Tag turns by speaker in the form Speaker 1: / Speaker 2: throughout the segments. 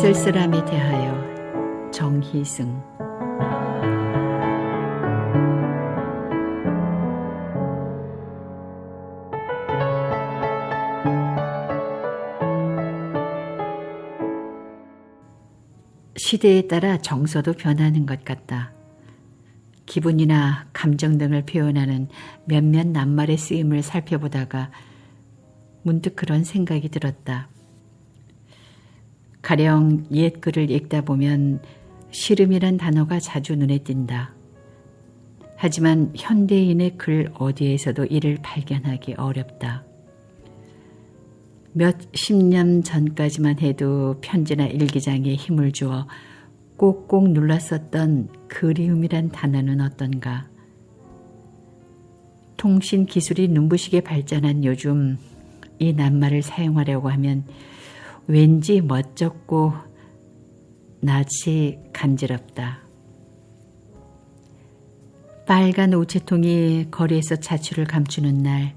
Speaker 1: 쓸쓸함에 대하여 정희승. 시대에 따라 정서도 변하는 것 같다. 기분이나 감정 등을 표현하는 몇몇 낱말의 쓰임을 살펴보다가 문득 그런 생각이 들었다. 가령 옛 글을 읽다 보면 시름이란 단어가 자주 눈에 띈다. 하지만 현대인의 글 어디에서도 이를 발견하기 어렵다. 몇십 년 전까지만 해도 편지나 일기장에 힘을 주어 꼭꼭 눌러 썼던 그리움이란 단어는 어떤가. 통신 기술이 눈부시게 발전한 요즘 이 낱말을 사용하려고 하면 왠지 멋쩍고 낯이 간지럽다. 빨간 우체통이 거리에서 자취를 감추는 날,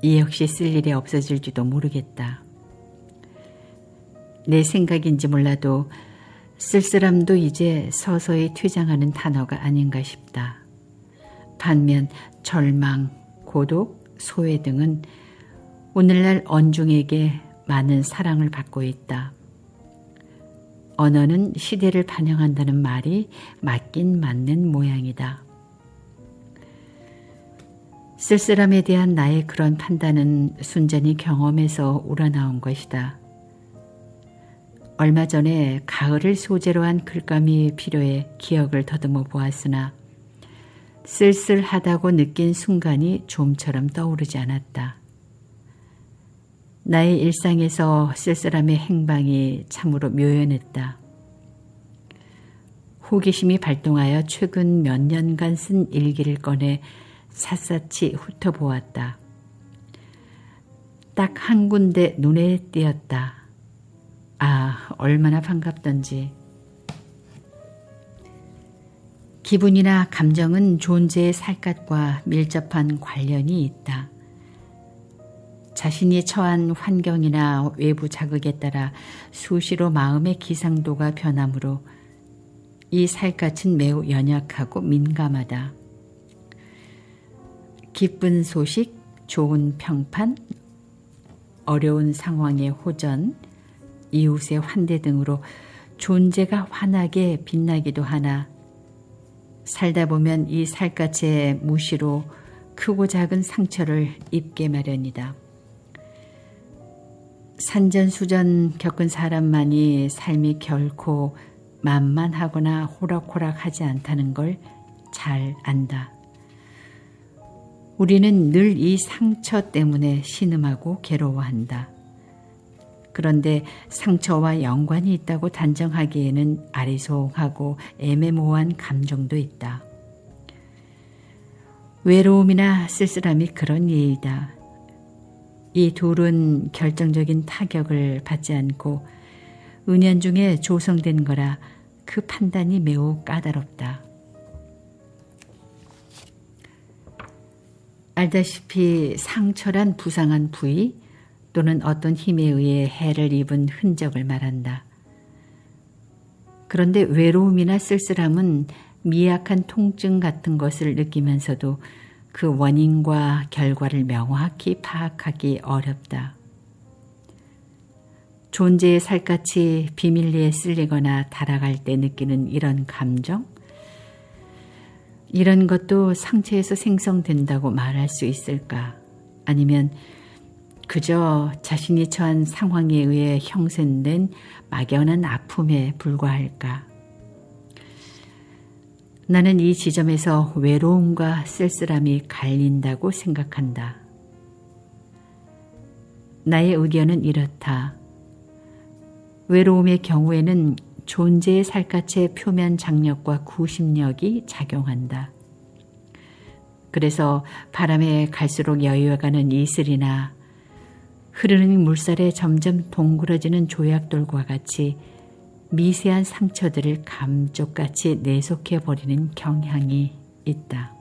Speaker 1: 이 역시 쓸 일이 없어질지도 모르겠다. 내 생각인지 몰라도 쓸쓸함도 이제 서서히 퇴장하는 단어가 아닌가 싶다. 반면 절망, 고독, 소외 등은 오늘날 언중에게 많은 사랑을 받고 있다. 언어는 시대를 반영한다는 말이 맞긴 맞는 모양이다. 쓸쓸함에 대한 나의 그런 판단은 순전히 경험에서 우러나온 것이다. 얼마 전에 가을을 소재로 한 글감이 필요해 기억을 더듬어 보았으나 쓸쓸하다고 느낀 순간이 좀처럼 떠오르지 않았다. 나의 일상에서 쓸쓸함의 행방이 참으로 묘연했다. 호기심이 발동하여 최근 몇 년간 쓴 일기를 꺼내 샅샅이 훑어보았다. 딱 한 군데 눈에 띄었다. 아, 얼마나 반갑던지. 기분이나 감정은 존재의 살갗과 밀접한 관련이 있다. 자신이 처한 환경이나 외부 자극에 따라 수시로 마음의 기상도가 변하므로 이 살갗은 매우 연약하고 민감하다. 기쁜 소식, 좋은 평판, 어려운 상황의 호전, 이웃의 환대 등으로 존재가 환하게 빛나기도 하나 살다 보면 이 살갗의 무시로 크고 작은 상처를 입게 마련이다. 산전수전 겪은 사람만이 삶이 결코 만만하거나 호락호락하지 않다는 걸 잘 안다. 우리는 늘 이 상처 때문에 신음하고 괴로워한다. 그런데 상처와 연관이 있다고 단정하기에는 아리송하고 애매모호한 감정도 있다. 외로움이나 쓸쓸함이 그런 예이다. 이 둘은 결정적인 타격을 받지 않고 은연중에 조성된 거라 그 판단이 매우 까다롭다. 알다시피 상처란 부상한 부위 또는 어떤 힘에 의해 해를 입은 흔적을 말한다. 그런데 외로움이나 쓸쓸함은 미약한 통증 같은 것을 느끼면서도 그 원인과 결과를 명확히 파악하기 어렵다. 존재의 살갗이 비밀리에 쓸리거나 달아갈 때 느끼는 이런 감정? 이런 것도 상처에서 생성된다고 말할 수 있을까? 아니면 그저 자신이 처한 상황에 의해 형성된 막연한 아픔에 불과할까? 나는 이 지점에서 외로움과 쓸쓸함이 갈린다고 생각한다. 나의 의견은 이렇다. 외로움의 경우에는 존재의 살갗의 표면 장력과 구심력이 작용한다. 그래서 바람에 갈수록 여유어가는 이슬이나 흐르는 물살에 점점 동그러지는 조약돌과 같이 미세한 상처들을 감쪽같이 내속해버리는 경향이 있다.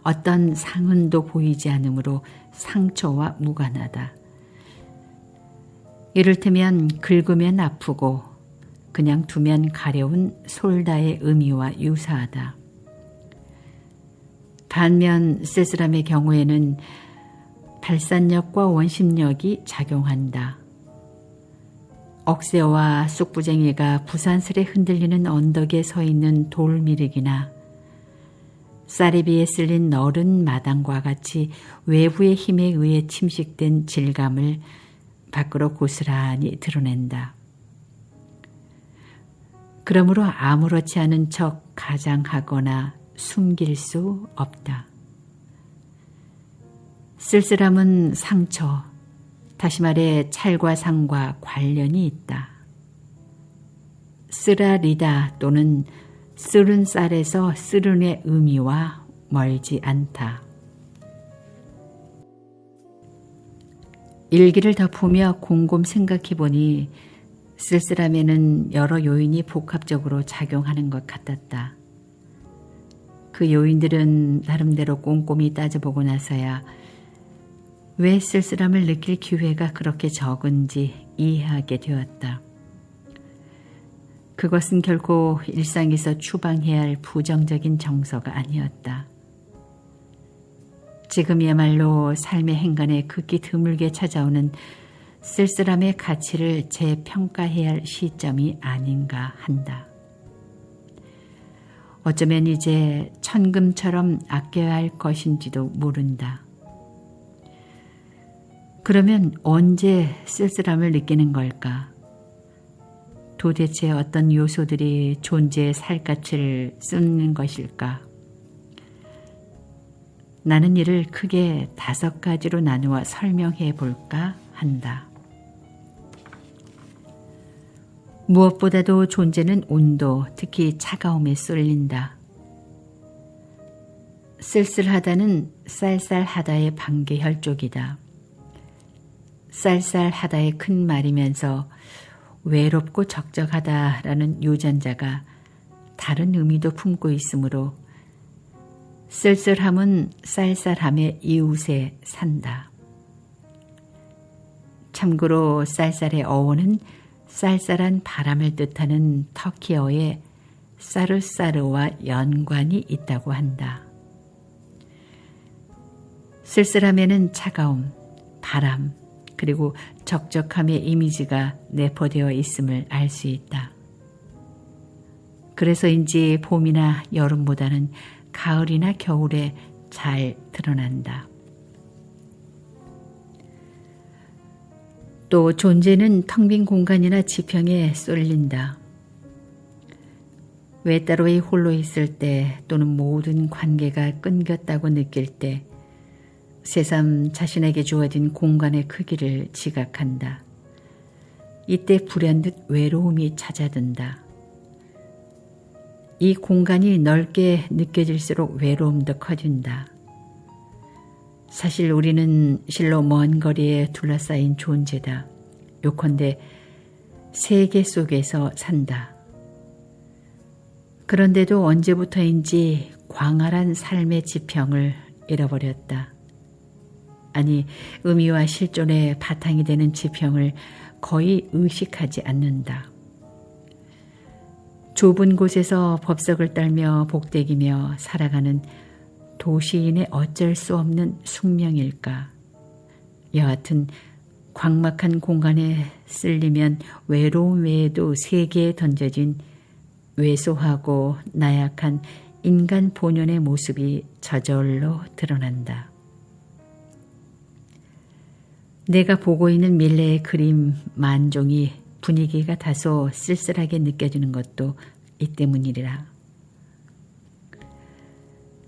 Speaker 1: 어떤 상흔도 보이지 않으므로 상처와 무관하다. 이를테면 긁으면 아프고 그냥 두면 가려운 솔다의 의미와 유사하다. 반면 쓸쓸함의 경우에는 발산력과 원심력이 작용한다. 억새와 쑥부쟁이가 부산스레 흔들리는 언덕에 서 있는 돌미륵이나 쌀이비에 쓸린 너른 마당과 같이 외부의 힘에 의해 침식된 질감을 밖으로 고스란히 드러낸다. 그러므로 아무렇지 않은 척 가장하거나 숨길 수 없다. 쓸쓸함은 상처, 다시 말해 찰과 상과 관련이 있다. 쓰라리다 또는 쓰른 쌀에서 쓰른의 의미와 멀지 않다. 일기를 덮으며 곰곰 생각해보니 쓸쓸함에는 여러 요인이 복합적으로 작용하는 것 같았다. 그 요인들은 나름대로 꼼꼼히 따져보고 나서야 왜 쓸쓸함을 느낄 기회가 그렇게 적은지 이해하게 되었다. 그것은 결코 일상에서 추방해야 할 부정적인 정서가 아니었다. 지금이야말로 삶의 행간에 극히 드물게 찾아오는 쓸쓸함의 가치를 재평가해야 할 시점이 아닌가 한다. 어쩌면 이제 천금처럼 아껴야 할 것인지도 모른다. 그러면 언제 쓸쓸함을 느끼는 걸까? 도대체 어떤 요소들이 존재의 살갗을 쏟는 것일까? 나는 이를 크게 5가지로 나누어 설명해 볼까 한다. 무엇보다도 존재는 온도, 특히 차가움에 쏠린다. 쓸쓸하다는 쌀쌀하다의 반개혈족이다. 쌀쌀하다의 큰 말이면서 외롭고 적적하다라는 유전자가 다른 의미도 품고 있으므로 쓸쓸함은 쌀쌀함의 이웃에 산다. 참고로 쌀쌀의 어원은 쌀쌀한 바람을 뜻하는 터키어의 사르사르와 연관이 있다고 한다. 쓸쓸함에는 차가움, 바람, 그리고 적적함의 이미지가 내포되어 있음을 알 수 있다. 그래서인지 봄이나 여름보다는 가을이나 겨울에 잘 드러난다. 또 존재는 텅 빈 공간이나 지평에 쏠린다. 외따로이 홀로 있을 때 또는 모든 관계가 끊겼다고 느낄 때 새삼 자신에게 주어진 공간의 크기를 지각한다. 이때 불현듯 외로움이 찾아든다. 이 공간이 넓게 느껴질수록 외로움도 커진다. 사실 우리는 실로 먼 거리에 둘러싸인 존재다. 요컨대 세계 속에서 산다. 그런데도 언제부터인지 광활한 삶의 지평을 잃어버렸다. 아니, 의미와 실존의 바탕이 되는 지평을 거의 의식하지 않는다. 좁은 곳에서 법석을 떨며 복대기며 살아가는 도시인의 어쩔 수 없는 숙명일까. 여하튼 광막한 공간에 쓸리면 외로움 외에도 세계에 던져진 왜소하고 나약한 인간 본연의 모습이 저절로 드러난다. 내가 보고 있는 밀레의 그림 만종이 분위기가 다소 쓸쓸하게 느껴지는 것도 이 때문이라.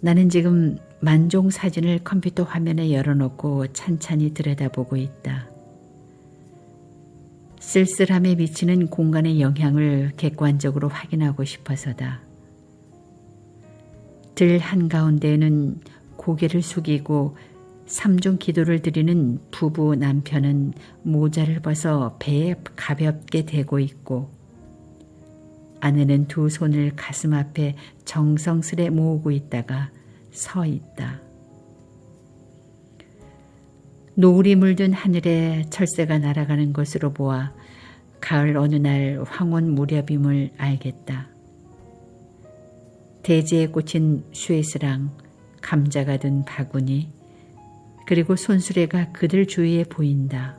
Speaker 1: 나는 지금 만종 사진을 컴퓨터 화면에 열어놓고 찬찬히 들여다보고 있다. 쓸쓸함에 미치는 공간의 영향을 객관적으로 확인하고 싶어서다. 들 한가운데에는 고개를 숙이고 삼중 기도를 드리는 부부 남편은 모자를 벗어 배에 가볍게 대고 있고 아내는 두 손을 가슴 앞에 정성스레 모으고 있다가 서 있다. 노을이 물든 하늘에 철새가 날아가는 것으로 보아 가을 어느 날 황혼 무렵임을 알겠다. 대지에 꽂힌 쇠스랑, 감자가 든 바구니, 그리고 손수레가 그들 주위에 보인다.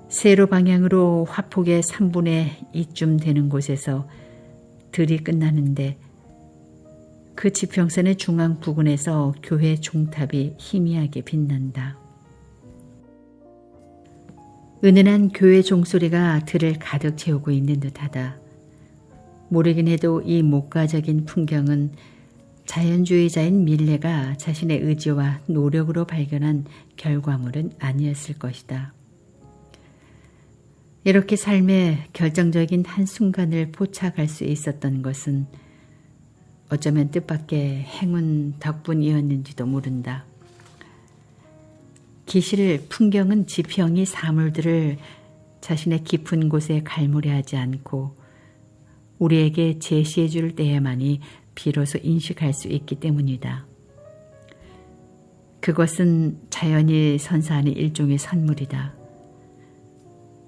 Speaker 1: 세로 방향으로 화폭의 3분의 2쯤 되는 곳에서 들이 끝나는데 그 지평선의 중앙 부근에서 교회 종탑이 희미하게 빛난다. 은은한 교회 종소리가 들을 가득 채우고 있는 듯하다. 모르긴 해도 이 목가적인 풍경은 자연주의자인 밀레가 자신의 의지와 노력으로 발견한 결과물은 아니었을 것이다. 이렇게 삶의 결정적인 한순간을 포착할 수 있었던 것은 어쩌면 뜻밖의 행운 덕분이었는지도 모른다. 기실 풍경은 지평이 사물들을 자신의 깊은 곳에 갈무리하지 않고 우리에게 제시해 줄 때에만이 비로소 인식할 수 있기 때문이다. 그것은 자연이 선사하는 일종의 선물이다.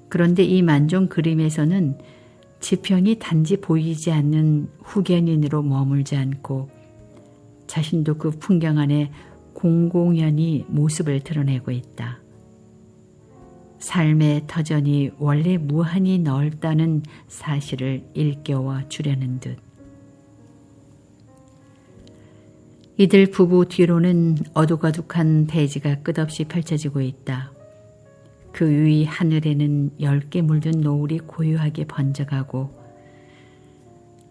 Speaker 1: 그런데 이 만종 그림에서는 지평이 단지 보이지 않는 후견인으로 머물지 않고 자신도 그 풍경 안에 공공연히 모습을 드러내고 있다. 삶의 터전이 원래 무한히 넓다는 사실을 일깨워 주려는 듯. 이들 부부 뒤로는 어둑어둑한 대지가 끝없이 펼쳐지고 있다. 그 위 하늘에는 10개 물든 노을이 고요하게 번져가고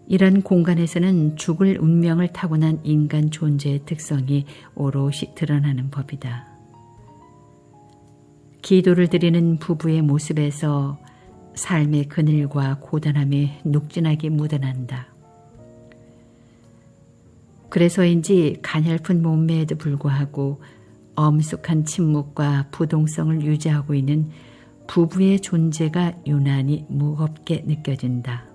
Speaker 1: 이런 공간에서는 죽을 운명을 타고난 인간 존재의 특성이 오롯이 드러나는 법이다. 기도를 드리는 부부의 모습에서 삶의 그늘과 고단함이 눅진하게 묻어난다. 그래서인지 가냘픈 몸매에도 불구하고 엄숙한 침묵과 부동성을 유지하고 있는 부부의 존재가 유난히 무겁게 느껴진다.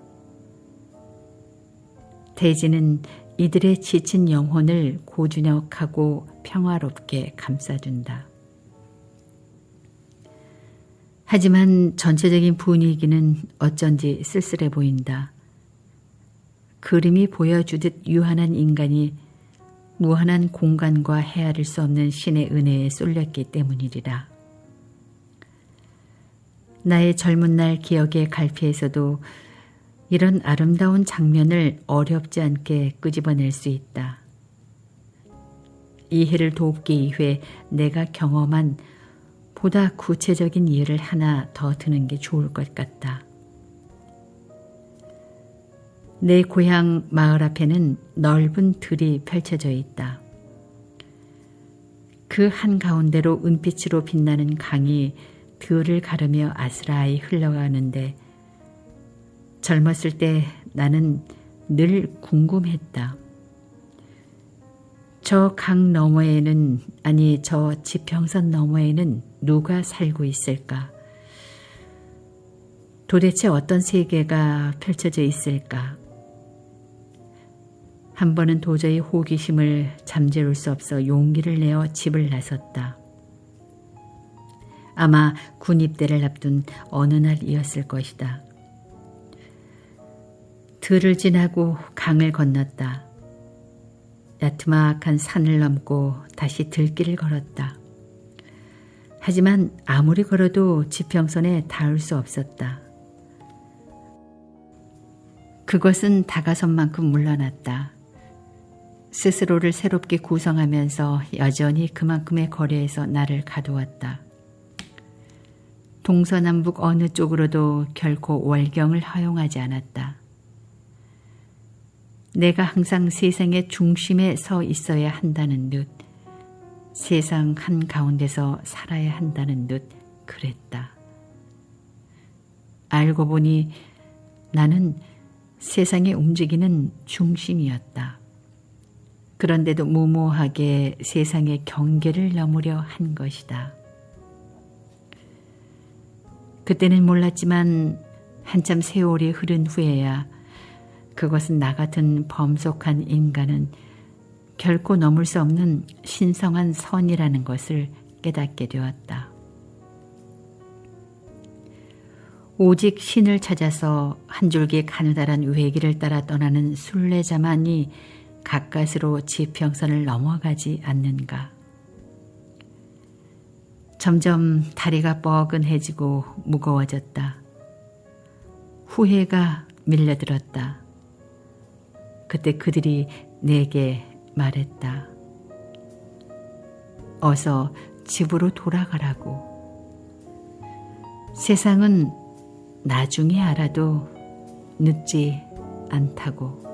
Speaker 1: 대지는 이들의 지친 영혼을 고즈넉하고 평화롭게 감싸준다. 하지만 전체적인 분위기는 어쩐지 쓸쓸해 보인다. 그림이 보여주듯 유한한 인간이 무한한 공간과 헤아릴 수 없는 신의 은혜에 쏠렸기 때문이리라. 나의 젊은 날 기억의 갈피에서도 이런 아름다운 장면을 어렵지 않게 끄집어낼 수 있다. 이해를 돕기 위해 내가 경험한 보다 구체적인 예를 하나 더 드는 게 좋을 것 같다. 내 고향 마을 앞에는 넓은 들이 펼쳐져 있다. 그 한가운데로 은빛으로 빛나는 강이 들을 가르며 아스라이 흘러가는데 젊었을 때 나는 늘 궁금했다. 저 강 너머에는, 아니 저 지평선 너머에는 누가 살고 있을까? 도대체 어떤 세계가 펼쳐져 있을까? 한 번은 도저히 호기심을 잠재울 수 없어 용기를 내어 집을 나섰다. 아마 군 입대를 앞둔 어느 날이었을 것이다. 들을 지나고 강을 건넜다. 야트막한 산을 넘고 다시 들길을 걸었다. 하지만 아무리 걸어도 지평선에 닿을 수 없었다. 그것은 다가선 만큼 물러났다. 스스로를 새롭게 구성하면서 여전히 그만큼의 거리에서 나를 가두었다. 동서남북 어느 쪽으로도 결코 월경을 허용하지 않았다. 내가 항상 세상의 중심에 서 있어야 한다는 듯, 세상 한가운데서 살아야 한다는 듯 그랬다. 알고 보니 나는 세상에 움직이는 중심이었다. 그런데도 무모하게 세상의 경계를 넘으려 한 것이다. 그때는 몰랐지만 한참 세월이 흐른 후에야 그것은 나 같은 범속한 인간은 결코 넘을 수 없는 신성한 선이라는 것을 깨닫게 되었다. 오직 신을 찾아서 한 줄기 가느다란 외길을 따라 떠나는 순례자만이 가까스로 지평선을 넘어가지 않는가. 점점 다리가 뻐근해지고 무거워졌다. 후회가 밀려들었다. 그때 그들이 내게 말했다. 어서 집으로 돌아가라고. 세상은 나중에 알아도 늦지 않다고.